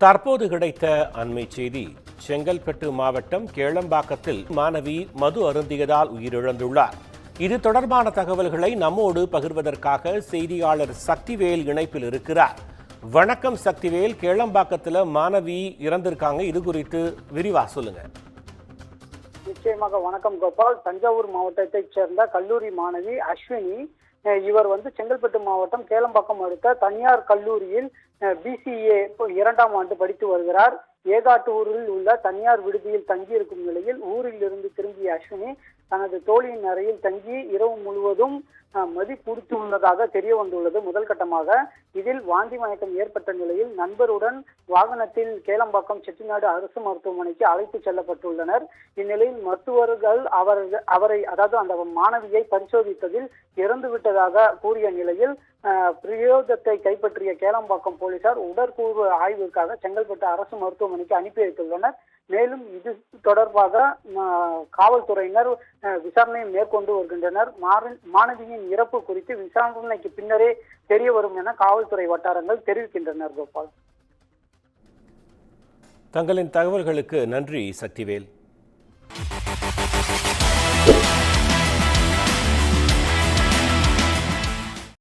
தற்போது கிடைத்த அண்மை செய்தி. செங்கல்பட்டு மாவட்டம் கேளம்பாக்கத்தில் மாணவி மது அருந்தியதால் உயிரிழந்துள்ளார். இது தொடர்பான தகவல்களை நம்மோடு பகிர்வதற்காக செய்தியாளர் சக்திவேல் இணைப்பில் இருக்கிறார். வணக்கம் சக்திவேல். கேளம்பாக்கத்தில் மாணவி இறந்திருக்காங்க, இது குறித்து விரிவா சொல்லுங்க. நிச்சயமாக வணக்கம் கோபால். தஞ்சாவூர் மாவட்டத்தைச் சேர்ந்த கல்லூரி மாணவி அஸ்வினி. இவர் செங்கல்பட்டு மாவட்டம் கேளம்பாக்கம் அடுத்த தனியார் கல்லூரியில் BCA 2ஆம் ஆண்டு படித்து வருகிறார். ஏகாட்டூரில் உள்ள தனியார் விடுதியில் தங்கியிருக்கும் நிலையில் ஊரில் இருந்து திரும்பிய அஸ்வினி தனது தோழியின் அறையில் தங்கி இரவு முழுவதும் மது குடித்துள்ளதாக தெரிய வந்துள்ளது. முதல் கட்டமாக இதில் வாந்தி மயக்கம் ஏற்பட்ட நிலையில் நண்பருடன் வாகனத்தில் கேளம்பாக்கம் செட்டிநாடு அரசு மருத்துவமனைக்கு அழைத்து செல்லப்பட்டுள்ளனர். இந்நிலையில் மருத்துவர்கள் அவரை அதாவது அந்த மாணவியை பரிசோதித்ததில் இறந்துவிட்டதாக கூறிய நிலையில் பிரயோகத்தை கைப்பற்றிய கேளம்பாக்கம் போலீசார் உடற்கூறு ஆய்விற்காக செங்கல்பட்டு அரசு மருத்துவமனைக்கு அனுப்பி வைத்துள்ளனர். மேலும் இது தொடர்பாக காவல்துறையினர் விசாரணை மேற்கொண்டு வருகின்றனர். மாணவியின் இறப்பு குறித்து விசாரணைக்கு பின்னரே தெரிய வரும் என காவல்துறை வட்டாரங்கள் தெரிவிக்கின்றனர். கோபால், தங்களின் தகவல்களுக்கு நன்றி சக்திவேல்.